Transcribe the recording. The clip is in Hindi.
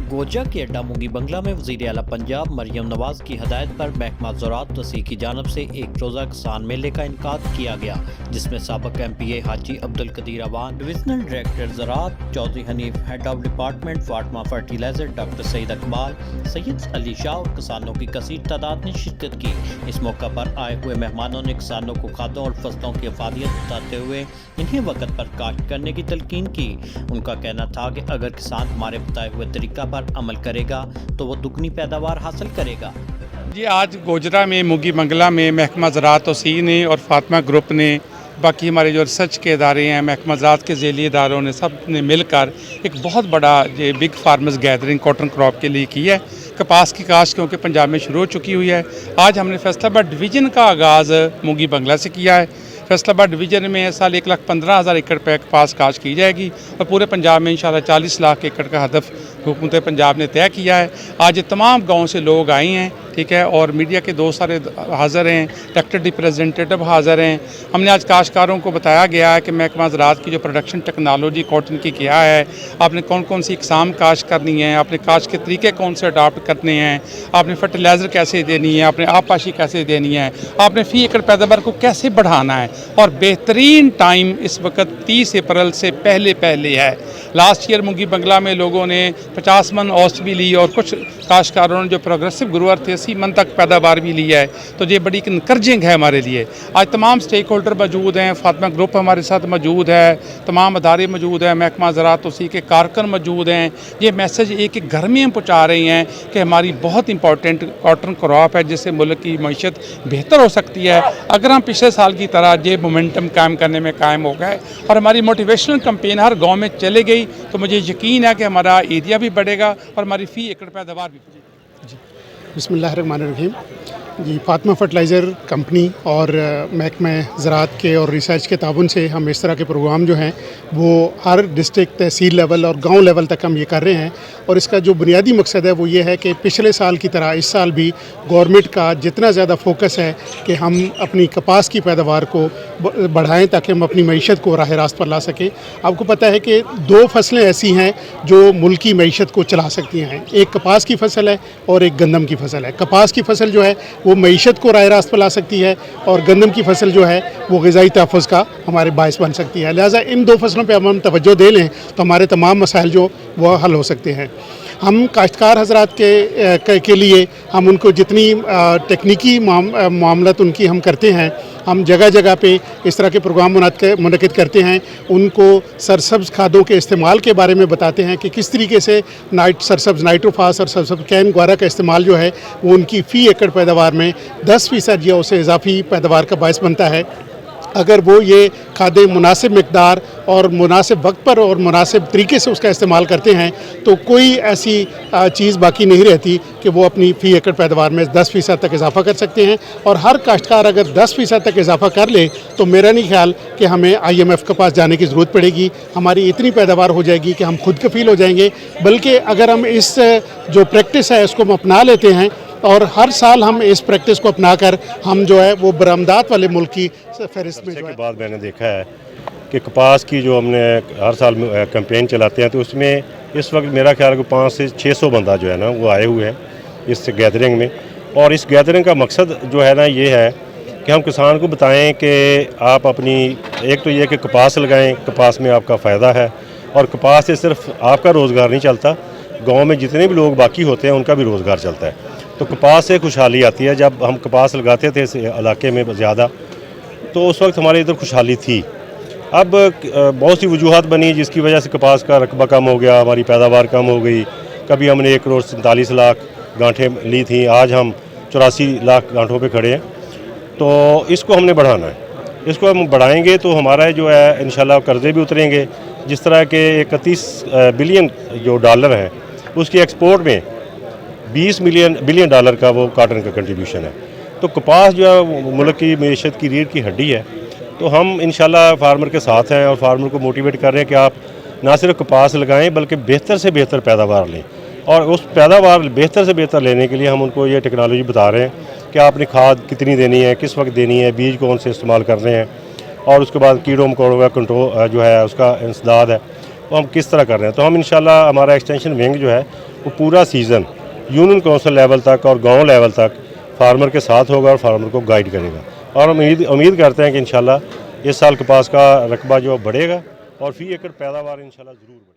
गोजा के अड्डा मुंगी बंगला में वज़ीर आला पंजाब मरियम नवाज की हदायत पर महकमा ज़राअत तहसील की जानब से एक रोज़ा किसान मेले का इनकाद किया गया, जिसमें साबिक़ MPA Haji Abdul Qadeer Awan, divisional director ज़राअत Chaudhry Hanif, head of department Fatima fertilizer doctor Saeed Iqbal, Syed Ali Shah और किसानों की कसीर तादाद ने शिरकत की। इस मौका पर आए हुए मेहमानों ने किसानों को खादों और फसलों की अफादियत बताते हुए इन्हें वक़्त पर काश्त करने की तलकीन की। उनका कहना था कि अगर किसान हमारे बताए हुए तरीका पर अमल करेगा तो वो दुगनी पैदावार हासिल करेगा। जी, आज गोजरा में मुंगी बंगला में महकमा ज़राअत तौसीह ने और फातमा ग्रुप ने, बाकी हमारे जो रिसर्च के इदारे हैं, महकमा ज़राअत के ज़ेली इदारों ने, सब ने मिलकर एक बहुत बड़ा ये big farmers gathering cotton crop के लिए की है। कपास की काश्त क्योंकि पंजाब में शुरू हो चुकी हुई है। आज हमने फैसलाबाद डिवीज़न का आगाज़ मुंगी बंगला से किया है। फैसलाबाद डिवीज़न में साल 1,15,000 एकड़ पर कपास काश्त की जाएगी और पूरे पंजाब में इंशाल्लाह 40 लाख एकड़ का हदफ हुकूमत पंजाब ने तय किया है। आज ये तमाम गाँव से लोग आए हैं, ठीक है, और मीडिया के दोस्त सारे हाज़िर हैं, इलेक्टेड रिप्रेजेंटेटिव हाज़िर हैं। हमने आज काश्तकारों को बताया गया है कि महकमा ज़राअत की जो प्रोडक्शन टेक्नोलॉजी कॉटन की क्या है, आपने कौन कौन सी इकसाम काश्त करनी है, आपने काश्त के तरीके कौन से अडाप्ट करने हैं, आपने फर्टिलाइज़र कैसे देनी है, आपने आबपाशी कैसे देनी है, आपने फ़ी एकड़ पैदावार को कैसे बढ़ाना है। और बेहतरीन टाइम इस वक्त 30 अप्रैल से पहले है। लास्ट ईयर मुंगी बंगला में लोगों ने 50 मन औसत भी ली और कुछ काश्तकारों ने जो प्रोग्रेसिव ग्रोअर थे 80 मन तक पैदावार भी ली है। तो ये बड़ी इनकरेजिंग है हमारे लिए। आज तमाम स्टेक होल्डर मौजूद हैं, फातमा ग्रुप हमारे साथ मौजूद है, तमाम अदारे मौजूद हैं, महकमा ज़राअत उसी के कारकुन मौजूद हैं। ये मैसेज एक एक घर में हम पहुँचा रही हैं कि हमारी बहुत इंपॉर्टेंट कॉटन क्रॉप है जिससे मुल्क की मईशत बेहतर हो सकती है अगर हम पिछले साल की तरह ये मोमेंटम कायम करने में कायम हो गए और हमारी मोटिवेशनल कैंपेन हर गाँव में चले गई तो मुझे यकीन है कि हमारा एरिया भी बढ़ेगा और हमारी फ़ी एकड़ पैदावार भी बढ़ेगी। जी, बिस्मिल्लाहिर्रहमानिर्रहीम। जी, फातमा फर्टिलाइज़र कंपनी और महकमा ज़राअत के और रिसर्च के ताउन से हम इस तरह के प्रोग्राम जो हैं वो हर डिस्ट्रिक्ट तहसील लेवल और गांव लेवल तक हम ये कर रहे हैं। और इसका जो बुनियादी मकसद है वो ये है कि पिछले साल की तरह इस साल भी गवर्नमेंट का जितना ज़्यादा फोकस है कि हम अपनी कपास की पैदावार को बढ़ाएं ताकि हम अपनी मईशत को राह रास्त पर ला सकें। आपको पता है कि 2 फसलें ऐसी हैं जो मुल्क की मईशत को चला सकती हैं, एक कपास की फसल है और एक गंदम की फसल है। कपास की फसल जो है वो मईशत को राह रास्त पर ला सकती है और गंदम की फसल जो है वो ग़िज़ाई तहफ़्फ़ुज़ का हमारे बायस बन सकती है। लिहाजा इन 2 फसलों पर हम तवज्जो दे लें तो हमारे तमाम मसाइल जो वो हल हो सकते हैं। हम काश्तकार हज़रात के लिए हम उनको जितनी टेक्निकी मामलत उनकी हम करते हैं, हम जगह जगह पे इस तरह के प्रोग्राम मुनक़िद करते हैं। उनको सरसब्ज़ खादों के इस्तेमाल के बारे में बताते हैं कि किस तरीके से सरसब्ज़ नाइट्रोफास और सरसब्ज़ कैन ग्वारा का इस्तेमाल जो है वो उनकी फ़ी एकड़ पैदावार में 10% या उससे इजाफी पैदावार का बायस बनता है। अगर वो ये खादें मुनासिब मिक़दार और मुनासिब वक्त पर और मुनासिब तरीके से उसका इस्तेमाल करते हैं तो कोई ऐसी चीज़ बाकी नहीं रहती कि वो अपनी फ़ी एकड़ पैदावार में 10% तक इजाफ़ा कर सकते हैं। और हर काश्तकार अगर 10% तक इजाफ़ा कर ले तो मेरा नहीं ख्याल कि हमें IMF के पास जाने की ज़रूरत पड़ेगी। हमारी इतनी पैदावार हो जाएगी कि हम खुद कफ़ील हो जाएंगे। बल्कि अगर हम इस जो प्रैक्टिस है इसको हम अपना लेते हैं और हर साल हम इस प्रैक्टिस को अपनाकर हम जो है वो बरामदात वाले मुल्क की फहरिस्त में जो है। के बाद मैंने देखा है कि कपास की जो हमने हर साल कैंपेन चलाते हैं तो उसमें इस वक्त मेरा ख्याल है कि 500 से 600 बंदा जो है ना वो आए हुए हैं इस गैदरिंग में। और इस गैदरिंग का मकसद जो है ना ये है कि हम किसान को बताएं कि आप अपनी एक तो ये कि कपास लगाएं, कपास में आपका फ़ायदा है और कपास से सिर्फ आपका रोज़गार नहीं चलता, गाँव में जितने भी लोग बाकी होते हैं उनका भी रोज़गार चलता है। तो कपास से खुशहाली आती है। जब हम कपास लगाते थे इस इलाके में ज़्यादा तो उस वक्त हमारे इधर खुशहाली थी। अब बहुत सी वजूहत बनी जिसकी वजह से कपास का रकबा कम हो गया, हमारी पैदावार कम हो गई। कभी हमने 1 करोड़ 47 लाख गांठें ली थी, आज हम 84 लाख गांठों पे खड़े हैं। तो इसको हमने बढ़ाना है, इसको हम बढ़ाएंगे तो हमारा जो है इंशाल्लाह कर्ज़े भी उतरेंगे। जिस तरह के 31 बिलियन जो डॉलर हैं उसकी एक्सपोर्ट में 20 बिलियन डॉलर का वो कॉटन का कंट्रीब्यूशन है। तो कपास जो है मुल्क की मईशत की रीढ़ की हड्डी है। तो हम इंशाल्लाह फार्मर के साथ हैं और फार्मर को मोटिवेट कर रहे हैं कि आप ना सिर्फ कपास लगाएं बल्कि बेहतर से बेहतर पैदावार लें। और उस पैदावार बेहतर से बेहतर लेने के लिए हम उनको ये टेक्नोलॉजी बता रहे हैं कि आपने खाद कितनी देनी है, किस वक्त देनी है, बीज कौन से इस्तेमाल करने हैं और उसके बाद कीड़ों मकोड़ों का कंट्रोल जो है उसका इंसदाद है वो हम किस तरह कर रहे हैं। तो हम इंशाल्लाह हमारा एक्सटेंशन विंग जो है वो पूरा सीज़न यूनियन काउंसिल लेवल तक और गांव लेवल तक फार्मर के साथ होगा और फार्मर को गाइड करेगा। और हम उम्मीद करते हैं कि इंशाल्लाह इस साल कपास का रकबा जो बढ़ेगा और फी एकड़ पैदावार इंशाल्लाह ज़रूर बढ़ेगी।